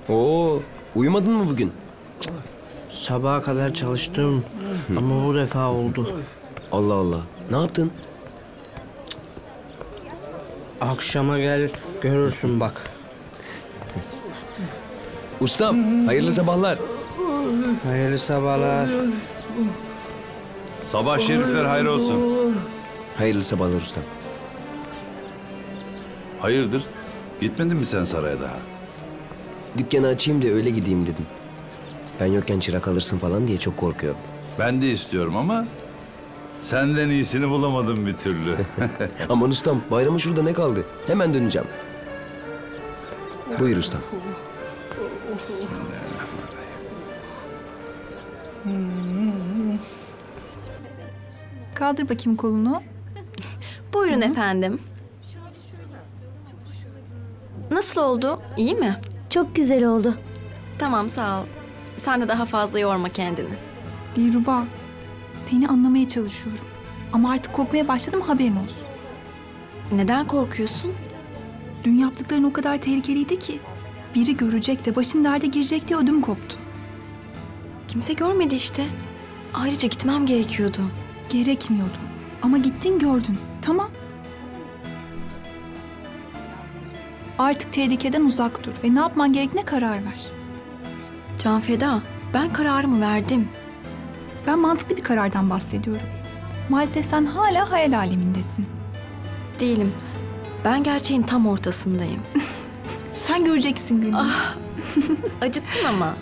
Oo, uyumadın mı bugün? Sabaha kadar çalıştım ama bu defa oldu. Allah Allah. Ne yaptın? Akşama gel görürsün bak. Ustam, hayırlı sabahlar. Hayırlı sabahlar. Sabah şerifler hayır olsun. Hayırlı sabahlar ustam. Hayırdır? Gitmedin mi sen saraya daha? Dükkanı açayım da öyle gideyim dedim. Ben yokken çırak alırsın falan diye çok korkuyorum. Ben de istiyorum ama senden iyisini bulamadım bir türlü. Aman ustam, bayramın şurada ne kaldı? Hemen döneceğim. Buyur ustam. Kaldır bakayım kolunu. Buyurun efendim. Nasıl oldu? İyi mi? Çok güzel oldu. Tamam, sağ ol. Sen de daha fazla yorma kendini. Dilruba, seni anlamaya çalışıyorum. Ama artık korkmaya başladım, haberin olsun. Neden korkuyorsun? Dün yaptıkların o kadar tehlikeliydi ki. Biri görecek de başın derde girecek diye ödüm koptu. Kimse görmedi işte. Ayrıca gitmem gerekiyordu. Gerekmiyordu. Ama gittin gördün. Tamam. Artık tehlikeden uzak dur ve ne yapman gerektiğine karar ver. Canfeda, ben kararımı verdim. Ben mantıklı bir karardan bahsediyorum. Maalesef sen hala hayal alemindesin. Değilim. Ben gerçeğin tam ortasındayım. Sen göreceksin gününü. Acıttın ama.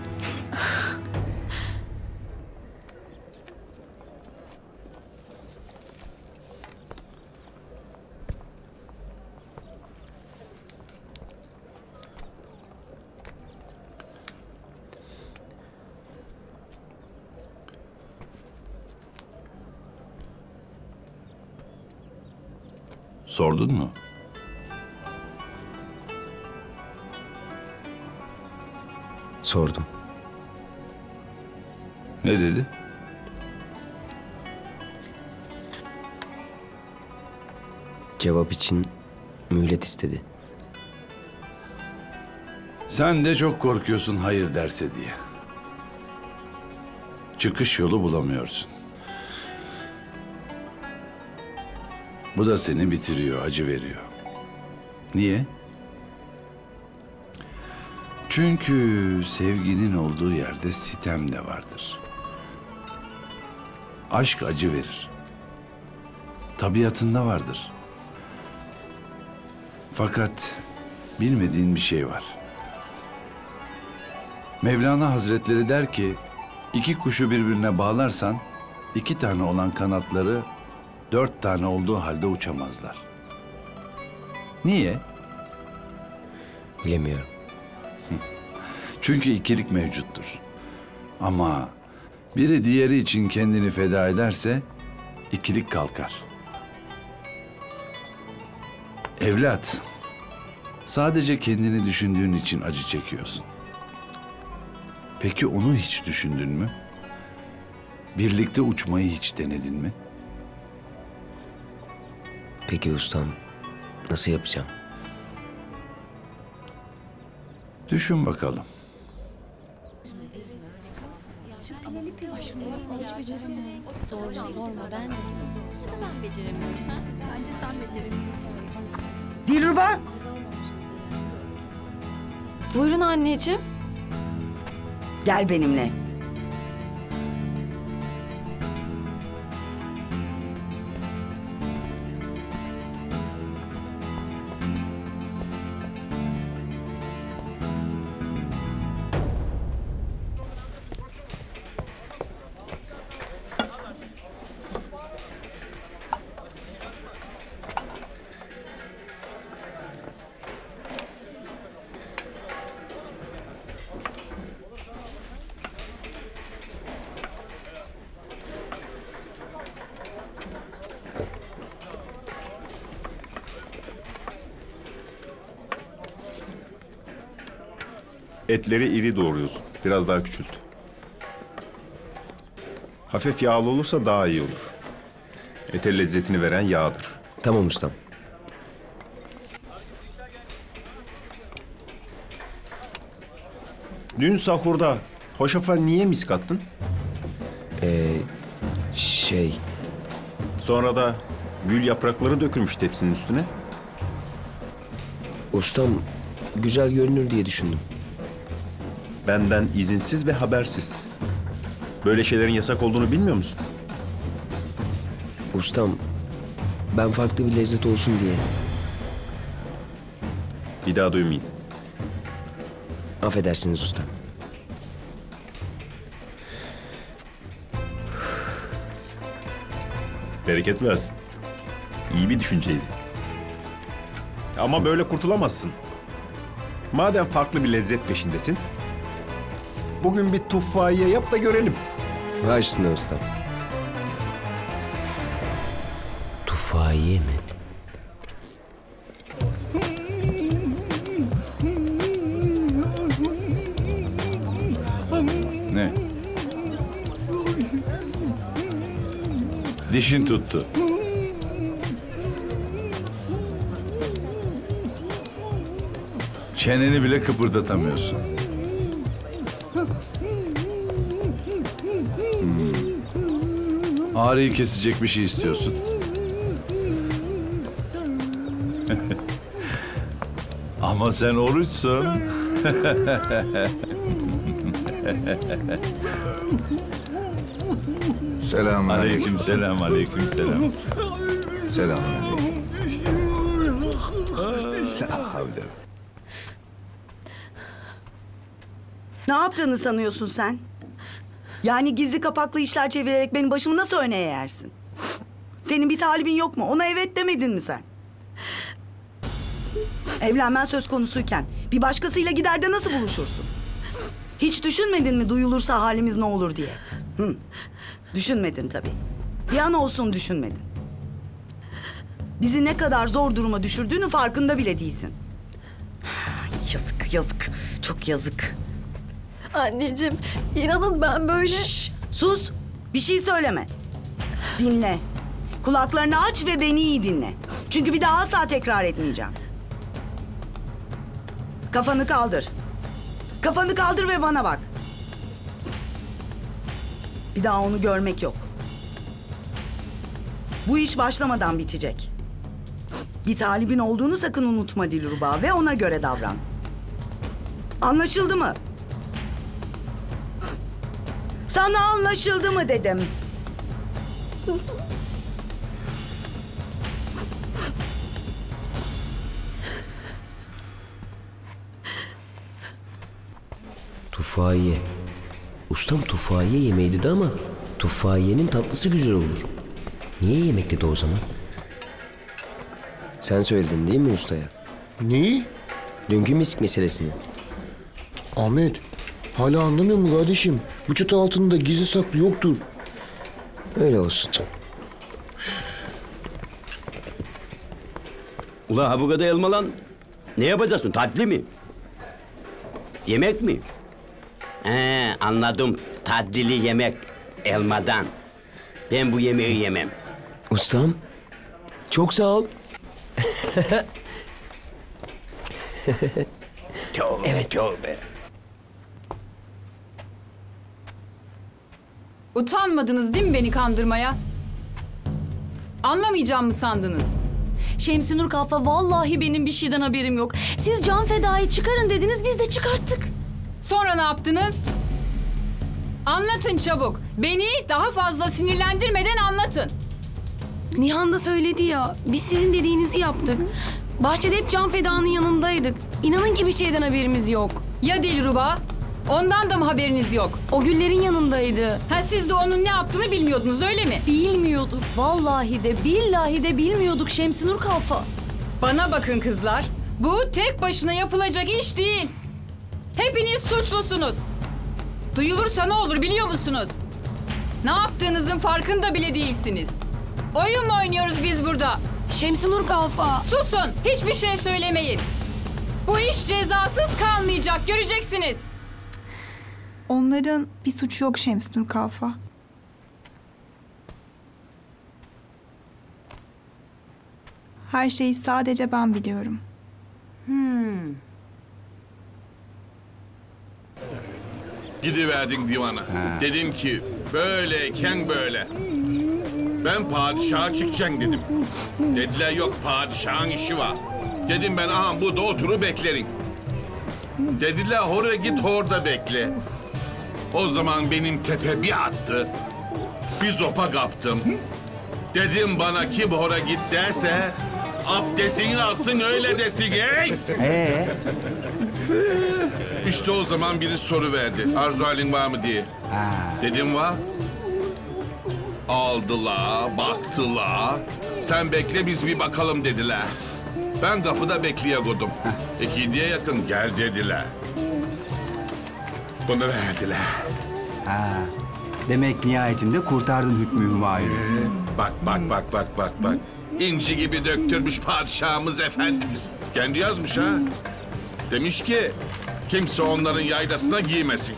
Sordun mu? Sordum. Ne dedi? Cevap için mühlet istedi. Sen de çok korkuyorsun hayır derse diye. Çıkış yolu bulamıyorsun. Bu da seni bitiriyor, acı veriyor. Niye? Çünkü sevginin olduğu yerde sitem de vardır. Aşk acı verir. Tabiatında vardır. Fakat bilmediğin bir şey var. Mevlana Hazretleri der ki, iki kuşu birbirine bağlarsan, 2 tane olan kanatları 4 tane olduğu halde uçamazlar. Niye? Bilemiyorum. Çünkü ikilik mevcuttur. Ama biri diğeri için kendini feda ederse ikilik kalkar. Evlat, sadece kendini düşündüğün için acı çekiyorsun. Peki onu hiç düşündün mü? Birlikte uçmayı hiç denedin mi? Peki ustam, nasıl yapacağım? Düşün bakalım. Dilruba! Buyurun anneciğim. Gel benimle. Etleri iri doğruyorsun. Biraz daha küçült. Hafif yağlı olursa daha iyi olur. Ete lezzetini veren yağdır. Tamam ustam. Dün sahurda hoşafa niye mis kattın? Şey, Sonra da gül yaprakları dökülmüş tepsinin üstüne. ustam güzel görünür diye düşündüm. Benden izinsiz ve habersiz. Böyle şeylerin yasak olduğunu bilmiyor musun? Ustam, ben farklı bir lezzet olsun diye. Bir daha duymayayım. Affedersiniz ustam. Bereket versin. İyi bir düşünceydi. Ama böyle kurtulamazsın. Madem farklı bir lezzet peşindesin, bugün bir tuffahiye yap da görelim. Baş üstüne ustam. Tufahiye mi? Ne? Dişin tuttu. Çeneni bile kıpırdatamıyorsun. Ağrıyı kesecek bir şey istiyorsun. Ama sen oruçsun. Selamünaleyküm. Aleyküm selam, aleyküm selam. Selamünaleyküm. La havle. Ne yaptığını sanıyorsun sen? Yani gizli kapaklı işler çevirerek benim başımı nasıl öne eğersin? Senin bir talibin yok mu? Ona evet demedin mi sen? Evlenmen söz konusuyken bir başkasıyla gider de nasıl buluşursun? Hiç düşünmedin mi duyulursa halimiz ne olur diye? Hı. Düşünmedin tabii. Bir an olsun düşünmedin. Bizi ne kadar zor duruma düşürdüğünün farkında bile değilsin. Yazık, yazık. Çok yazık. Anneciğim, inanın ben böyle... Şşş, sus. Bir şey söyleme. Dinle. Kulaklarını aç ve beni iyi dinle. Çünkü bir daha asla tekrar etmeyeceğim. Kafanı kaldır. Kafanı kaldır ve bana bak. Bir daha onu görmek yok. Bu iş başlamadan bitecek. Bir talibin olduğunu sakın unutma Dilruba ve ona göre davran. Anlaşıldı mı? Sana anlaşıldı mı dedim. Tufahiye. Ustam tufahiye yemeği dedi ama tufahiyenin tatlısı güzel olur. Niye yemek dedi o zaman? Sen söyledin değil mi ustaya? Neyi? Dünkü misk meselesini. Ahmet, hala anlamıyor mu kardeşim? Bu çatı altında gizli saklı yoktur. Öyle olsun. Ula ha bu kadar elma lan. Ne yapacaksın? Tatlı mı? Yemek mi? Anladım. Tatlı yemek. Elmadan. Ben bu yemeği yemem. Ustam, çok sağ ol. Tövbe tövbe. Utanmadınız değil mi beni kandırmaya? Anlamayacağım mı sandınız? Şemsinur Kalfa, vallahi benim bir şeyden haberim yok. Siz can fedayı çıkarın dediniz, biz de çıkarttık. Sonra ne yaptınız? Anlatın çabuk. Beni daha fazla sinirlendirmeden anlatın. Nihan da söyledi ya, biz sizin dediğinizi yaptık. Bahçede hep Can Feda'nın yanındaydık. İnanın ki bir şeyden haberimiz yok. Ya Dilruba? Ondan da mı haberiniz yok? O güllerin yanındaydı. Ha, siz de onun ne yaptığını bilmiyordunuz öyle mi? Bilmiyorduk. Vallahi de billahi de bilmiyorduk Şemsinur Kalfa. Bana bakın kızlar. Bu tek başına yapılacak iş değil. Hepiniz suçlusunuz. Duyulursa ne olur biliyor musunuz? Ne yaptığınızın farkında bile değilsiniz. Oyun mu oynuyoruz biz burada? Şemsinur Kalfa. Susun, hiçbir şey söylemeyin. Bu iş cezasız kalmayacak, göreceksiniz. Onların bir suçu yok Şemsinur Kalfa. Her şeyi sadece ben biliyorum. Gidiverdin divana. Dedim ki böyleyken böyle. Ben padişaha çıkacaksın dedim. Dediler yok padişahın işi var. Dedim ben aha burada oturup beklerim. Dediler oraya git orada bekle. O zaman benim tepe bir attı. Bir zopa kaptım. Dedim bana kim oraya git derse abdestini alsın öyle desin. Hey! İşte o zaman biri soru verdi. Arzu halin var mı diye. Dedim var. Aldılar, baktılar. Sen bekle biz bir bakalım dediler. Ben kapıda bekleyiyordum. 2'ye yakın gel dediler. Bunu verdiler. Demek nihayetinde kurtardın hükmü Hümayun'u. Bak. İnci gibi döktürmüş padişahımız efendimiz. Kendi yazmış ha. Demiş ki kimse onların yaylasına giymesin.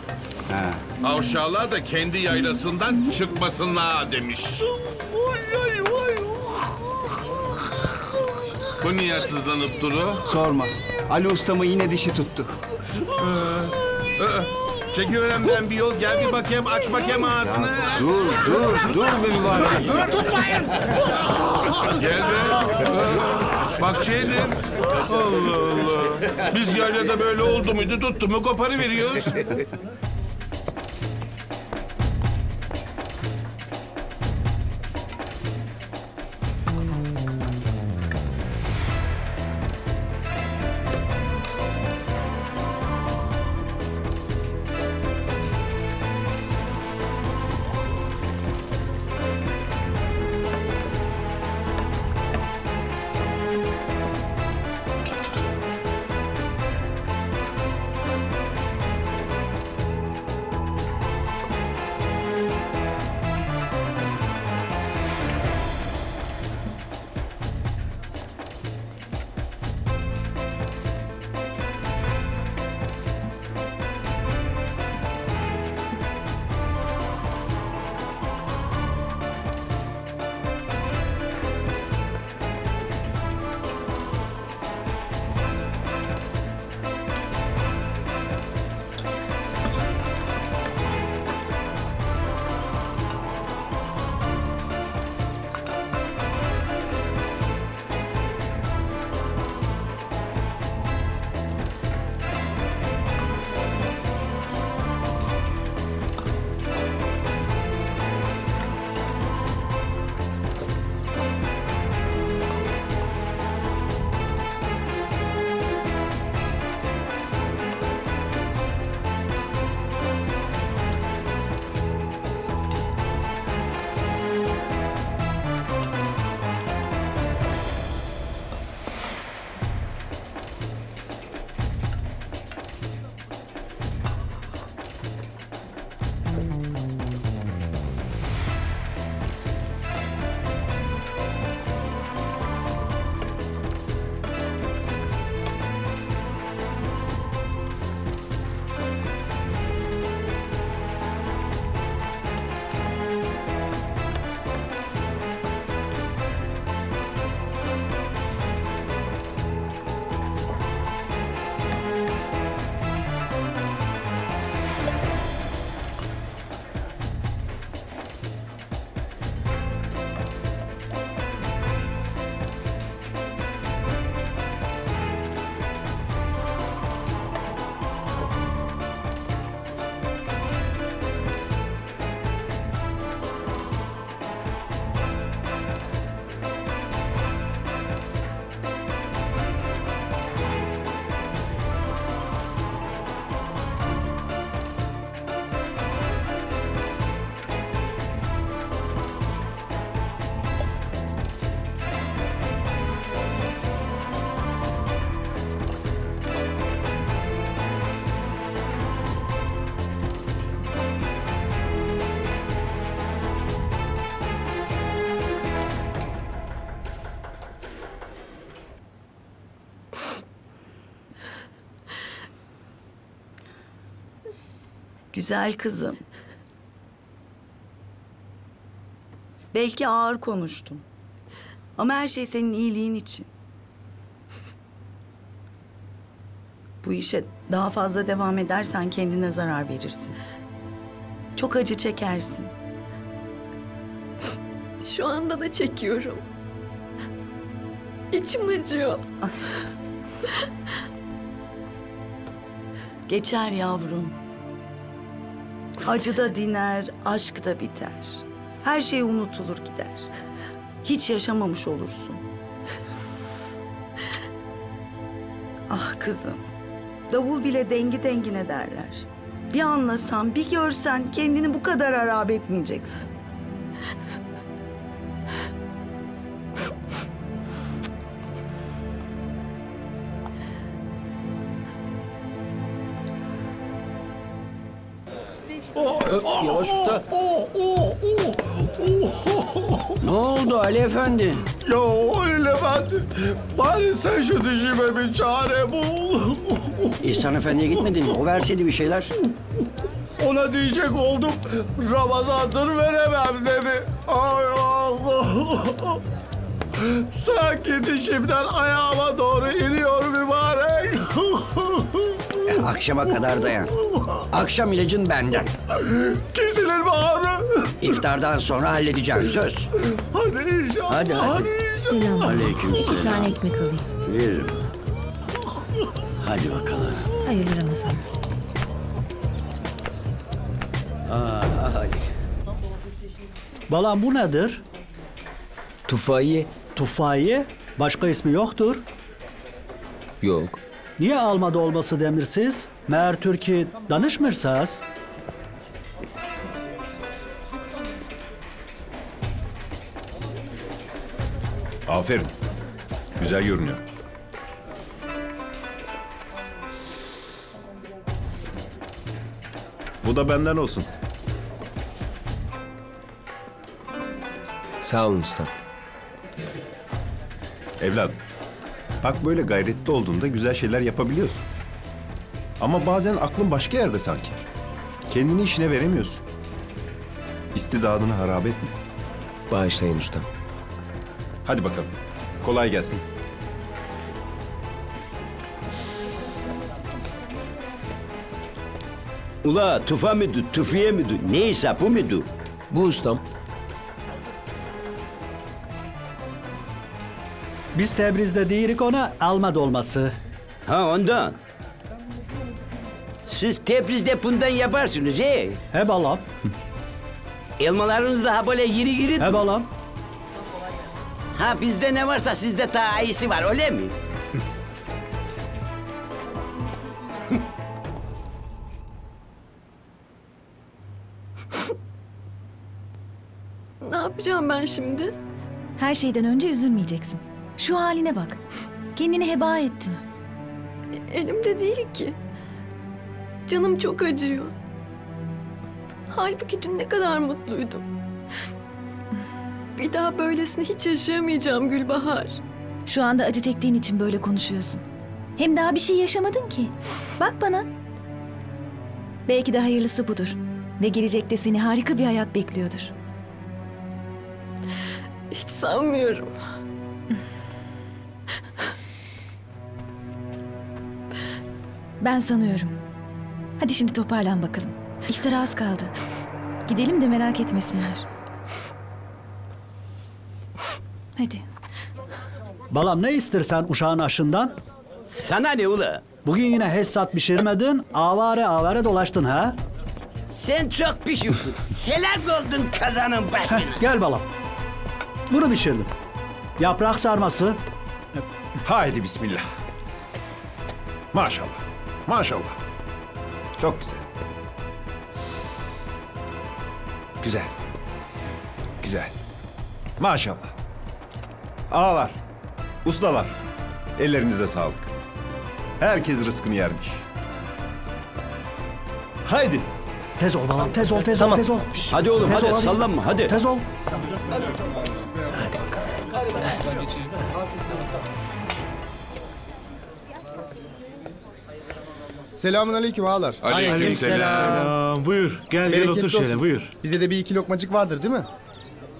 Avşarlar da kendi yaylasından çıkmasınlar demiş. Bu niye sızlanıp duru? Sorma. Ali ustamı yine dişi tuttu. Çekiveremden bir yol gel bir bakayım aç bakayım ağzını. Dur be mübarek. Dur tutmayın. Gel be. Bak şeydim. Allah Allah. Biz yaylada böyle oldu muydu tuttu mu koparıveriyoruz. Güzel kızım. Belki ağır konuştum. Ama her şey senin iyiliğin için. Bu işe daha fazla devam edersen kendine zarar verirsin. Çok acı çekersin. Şu anda da çekiyorum. İçim acıyor. Geçer yavrum. Acı da diner, aşk da biter. Her şey unutulur gider. Hiç yaşamamış olursun. Ah kızım. Davul bile dengi dengine derler. Bir anlasan, bir görsen kendini bu kadar harap etmeyeceksin. Yavaş usta. Ne oldu Ali Efendi? Ya Ali Efendi, bari sen şu dişime bir çare bul. İhsan Efendi'ye gitmedin mi? O verseydi bir şeyler. Ona diyecek oldum, Ramazan'dır veremem dedi. Ay Allah! Sanki dişimden ayağıma doğru iniyor mübarek. Akşama kadar dayan. Akşam ilacın benden. Kesilir mi ağrı? İftardan sonra halledeceğim söz. Hadi inşallah. Hadi. Selam. Aleykümselam. 2 tane ekmek alayım. Veririm. Hadi bakalım. Hayırlı Ramazan. Ali. Balam bu nedir? Tufaiye. Tufaiye? Başka ismi yoktur. Yok. Niye alma dolması demirsiz? Meğer Türkiye danışmırsaz? Aferin. Güzel görünüyor. Bu da benden olsun. Sağ olun usta. Evladım, bak böyle gayretli olduğunda güzel şeyler yapabiliyorsun. Ama bazen aklın başka yerde sanki. Kendini işine veremiyorsun. İstidadını harap etme. Bağışlayın ustam. Hadi bakalım. Kolay gelsin. Ula tufa mıydı, tufiye miydi? Neyse bu muydu? Bu ustam. Biz Tebriz'de diyirik ona alma dolması. Ha ondan. Siz Tebriz'de bundan yaparsınız he? He balam. Elmalarınız daha böyle iri. He balam. Ha bizde ne varsa sizde daha iyisi var öyle mi? Ne yapacağım ben şimdi? Her şeyden önce üzülmeyeceksin. Şu haline bak. Kendini heba ettin. Elimde değil ki. Canım çok acıyor. Halbuki dün ne kadar mutluydum. Bir daha böylesini hiç yaşayamayacağım Gülbahar. Şu anda acı çektiğin için böyle konuşuyorsun. Hem daha bir şey yaşamadın ki. Bak bana. Belki de hayırlısı budur. Ve gelecekte seni harika bir hayat bekliyordur. Hiç sanmıyorum. Ben sanıyorum. Hadi şimdi toparlan bakalım. İftara az kaldı. Gidelim de merak etmesinler. Hadi. Balam ne istersen uşağın aşından? Sana ne ula? Bugün yine hesap pişirmedin, avare dolaştın ha? Sen çok pişiyorsun. Helal oldun kazanın başına. Gel balam. Bunu pişirdim. Yaprak sarması. Haydi bismillah. Maşallah. Maşallah. Çok güzel. Güzel. Güzel. Maşallah. Ağalar, ustalar, ellerinize sağlık. Herkes rızkını yermiş. Haydi. Tez ol balam, tez ol. Hadi oğlum, Tez hadi ol, sallanma, hadi. Tez ol. Selamünaleyküm ağalar. Aleykümselam. Buyur, gel otur şöyle, buyur. Bize de bir iki lokmacık vardır değil mi?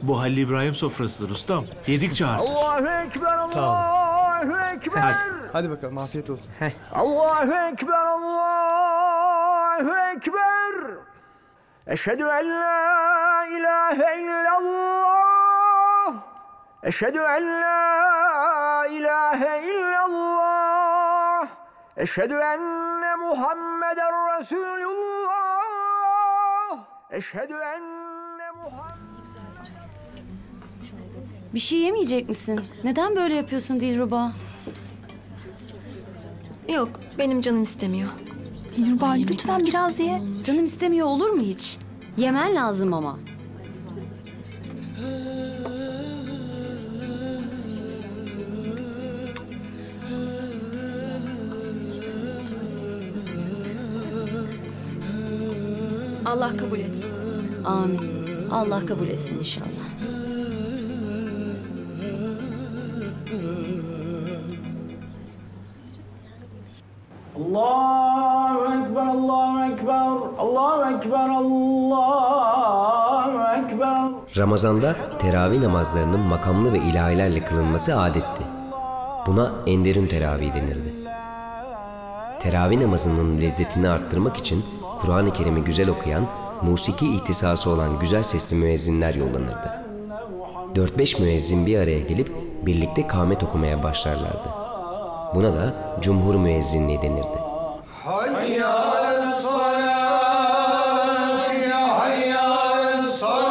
Bu Halil İbrahim sofrasıdır ustam. Yedikçe artık. Allahu Ekber, Allahu Ekber. Hadi bakalım afiyet olsun. Allahu Ekber, Allahu Ekber. Eşhedü en la ilahe illallah. Eşhedü en la ilahe illallah. Eşhedü enne Muhammeden Resulullah. Eşhedü enne Muhammed... Bir şey yemeyecek misin? Neden böyle yapıyorsun Dilruba? Yok, benim canım istemiyor. Dilruba lütfen biraz ye. Canım istemiyor olur mu hiç? Yemen lazım ama. Allah kabul etsin. Amin. Allah kabul etsin inşallah. Allahu Ekber, Allahu Ekber, Allahu Ekber, Allahu Ekber. Ramazanda teravih namazlarının makamlı ve ilahilerle kılınması adetti. Buna enderun teravih denirdi. Teravih namazının lezzetini arttırmak için Kur'an-ı Kerim'i güzel okuyan, musiki ihtisası olan güzel sesli müezzinler yollanırdı. 4-5 müezzin bir araya gelip birlikte kâmet okumaya başlarlardı. Buna da cumhur müezzinliği denirdi. Hayy ale's-salâh, ya hayy ale's-salâh,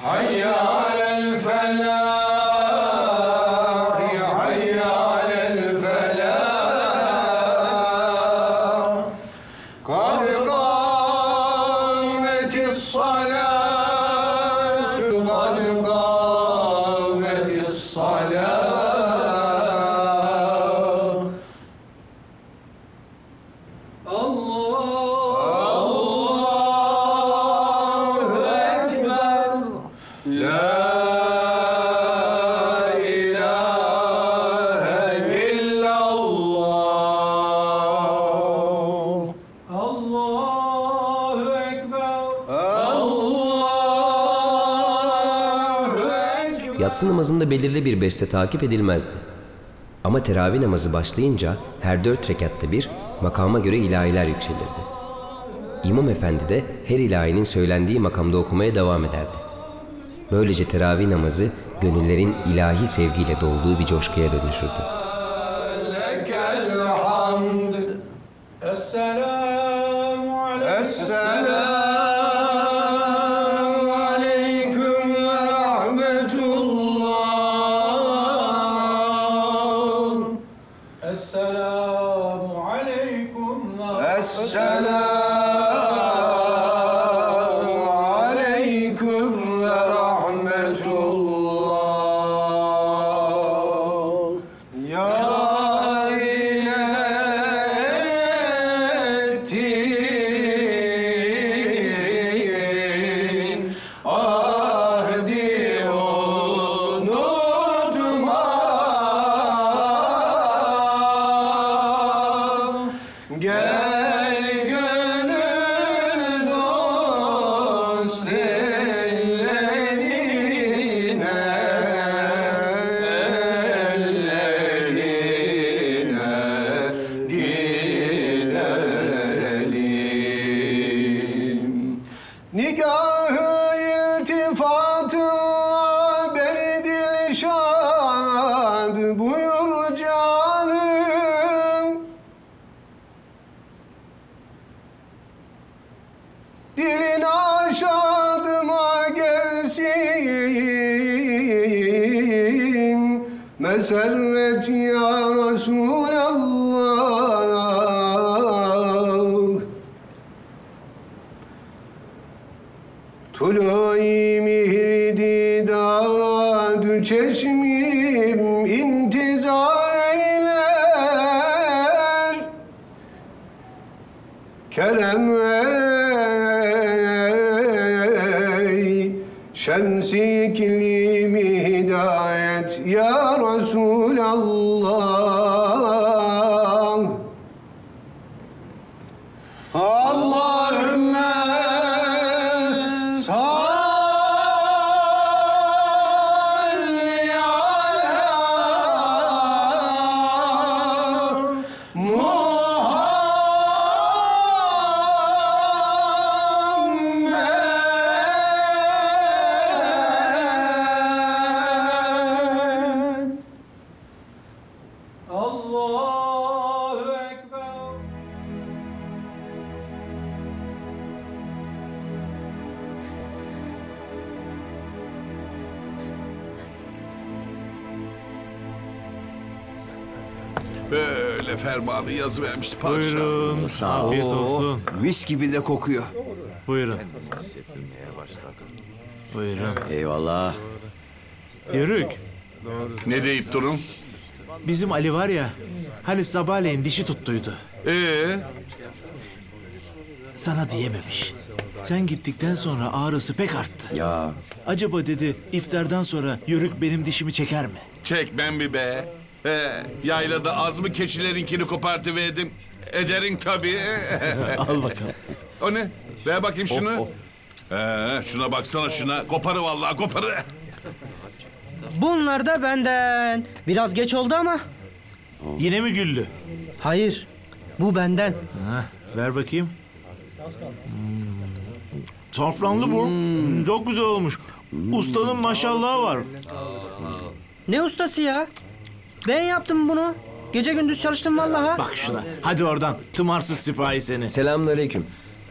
hayy alel-felâh, ya hayy alel-felâh. Kad kâmetis-salâh, kad kâmetis-salâh. Yatsı namazında belirli bir beste takip edilmezdi. Ama teravih namazı başlayınca her 4 rekatta bir makama göre ilahiler yükselirdi. İmam efendi de her ilahinin söylendiği makamda okumaya devam ederdi. Böylece teravih namazı gönüllerin ilahi sevgiyle dolduğu bir coşkuya dönüşürdü. Lekel hamd. Esselamu aleyküm. Esselamu aleyküm ve rahmetullah. Esselamu aleyküm ve Esselamu aleyküm ve rahmetullah. Ya Nigahı iltifatınla beni dilşad buyur canım. Dilin aşadıma gelsin meserret ya Resulallah. Tulu-i mihri didâd çeşmim intizar eyler. Kerem ey şems-i iklimi hidayet ya Resulallah. Allahümme salli ala Böyle fermanı yazıvermişti padişah. Buyurun. Afiyet olsun. Mis gibi de kokuyor. Buyurun. Buyurun. Eyvallah. Yörük. Ne deyip durun? Bizim Ali var ya, hani sabahleyin dişi tuttuydu. Sana diyememiş. Sen gittikten sonra ağrısı pek arttı. Ya. Acaba dedi, iftardan sonra Yörük benim dişimi çeker mi? Çekmem mi be? Yaylada az mı keçilerinkini kopartıverdim? Ederin tabii. Al bakalım. O ne? Ver bakayım şunu. Şuna baksana şuna. Koparı vallahi koparı. Bunlar da benden. Biraz geç oldu ama. Yine mi güllü? Hayır. Bu benden. Ha, ver bakayım. Safranlı bu. Çok güzel olmuş. Ustanın maşallahı var. Ne ustası ya? Ben yaptım bunu. Gece gündüz çalıştım vallahi. Bak şuna. Hadi oradan. Tımarsız sipahi seni. Selamünaleyküm.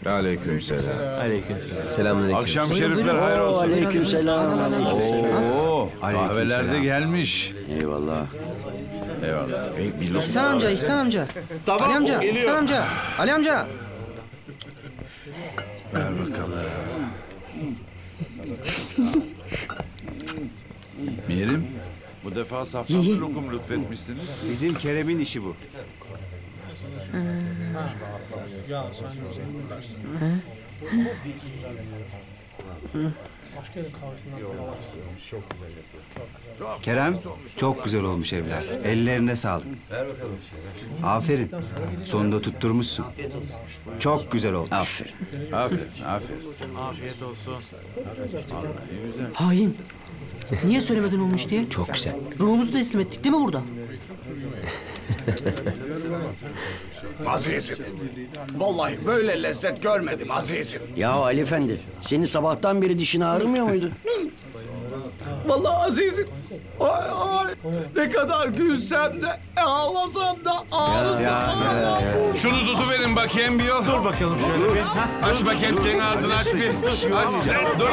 Aleykümselam. Aleykümselam. Selamünaleyküm. Akşam şerifler hayır olsun. Aleykümselam. Oo, kahveler de gelmiş. Eyvallah. Eyvallah. İhsan amca, İhsan amca. Tamam, Ali amca, geliyor. İhsan amca. Ali amca. Ver bakalım. Mirim, bu defa safranlı lokum lütfetmişsiniz. Bizim Kerem'in işi bu. Kerem, çok güzel olmuş evler. Ellerine sağlık. Aferin. Sonunda tutturmuşsun. Çok güzel olmuş. Aferin. Aferin. Afiyet olsun. Hain. Niye söylemedin olmuş diye? Çok güzel. Ruhumuzu da teslim ettik değil mi burada? Azizim. Vallahi böyle lezzet görmedim azizim. Ya Ali Efendi, senin sabahtan beri dişin ağrımıyor muydu? Vallahi azizim. Ay ay. Ne kadar gülsem de ağlasam da ağrısı. Şunu tutuverin bakayım bir o. Dur bakalım şöyle bir. Aç bakayım senin ağzını aç bir. Aç. Dur.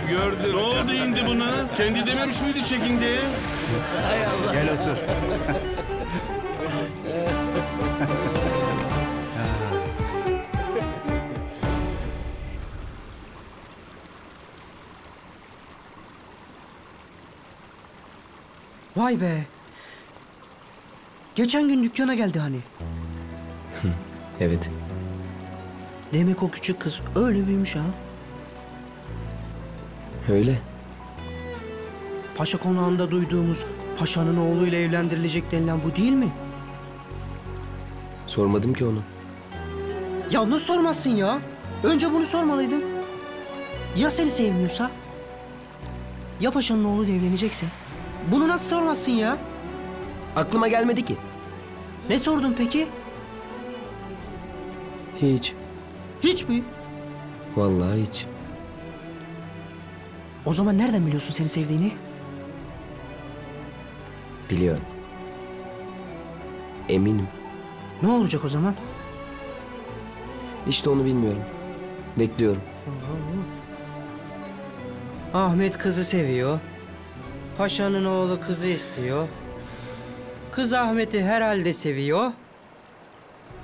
Gördüm. Ne oldu indi buna? Kendi dememiş miydi çekin diye? Gel otur. Vay be. Geçen gün dükkana geldi hani. Evet. Demek o küçük kız öyle büyümüş ha. Öyle. Paşa konağında duyduğumuz paşanın oğluyla evlendirilecek denilen bu değil mi? Sormadım ki onu. Ya nasıl sormazsın ya? Önce bunu sormalıydın. Ya seni sevmiyorsa? Ya paşanın oğluyla evlenecekse? Bunu nasıl sormazsın ya? Aklıma gelmedi ki. Ne sordun peki? Hiç. Hiç mi? Vallahi hiç. O zaman nereden biliyorsun seni sevdiğini? Biliyorum. Eminim. Ne olacak o zaman? İşte onu bilmiyorum. Bekliyorum. Ahmet kızı seviyor. Paşanın oğlu kızı istiyor. Kız Ahmet'i herhalde seviyor.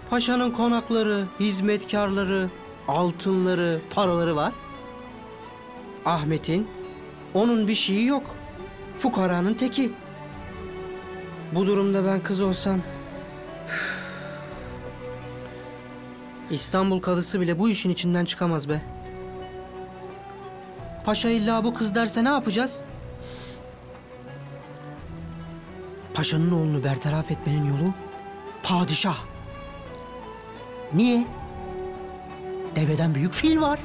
Paşanın konakları, hizmetkarları, altınları, paraları var. Ahmet'in, onun bir şeyi yok. Fukaranın teki. Bu durumda ben kız olsam... İstanbul kadısı bile bu işin içinden çıkamaz be. Paşa illa bu kız derse ne yapacağız? Paşanın oğlunu bertaraf etmenin yolu padişah. Niye? Deveden büyük fil var.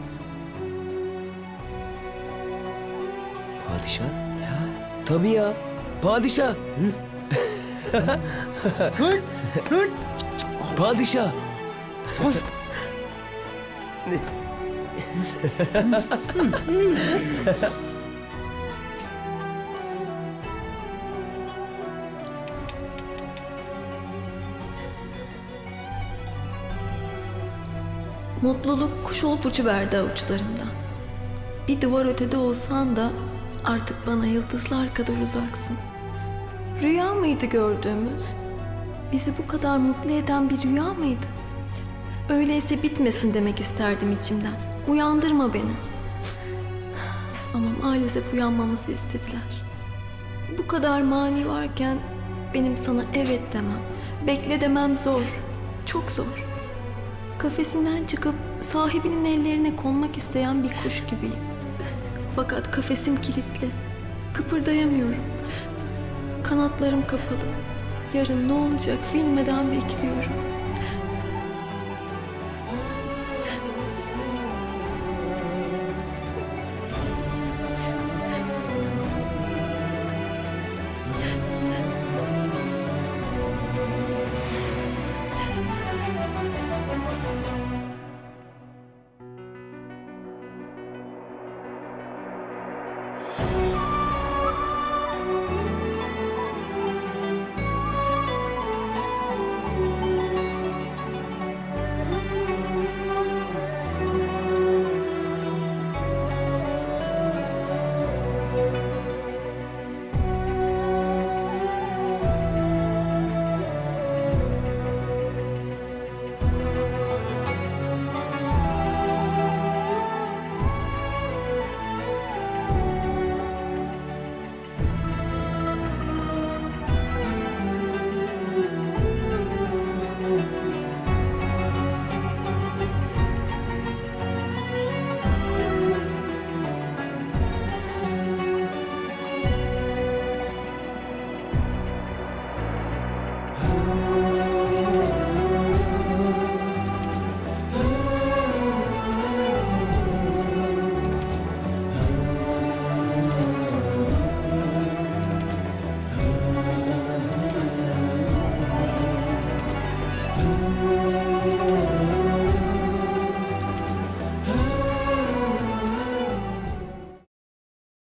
Padişah? Ya. Tabii ya. Padişah. Padişah. Mutluluk kuş olup uçuverdi avuçlarımdan. Bir duvar ötede olsan da artık bana yıldızlar kadar uzaksın. Rüya mıydı gördüğümüz? Bizi bu kadar mutlu eden bir rüya mıydı? Öyleyse bitmesin demek isterdim içimden. Uyandırma beni. Ama maalesef uyanmamızı istediler. Bu kadar mani varken benim sana evet demem, bekle demem zor. Çok zor. Kafesinden çıkıp sahibinin ellerine konmak isteyen bir kuş gibiyim. Fakat kafesim kilitli. Kıpırdayamıyorum. Kanatlarım kapalı. Yarın ne olacak bilmeden bekliyorum.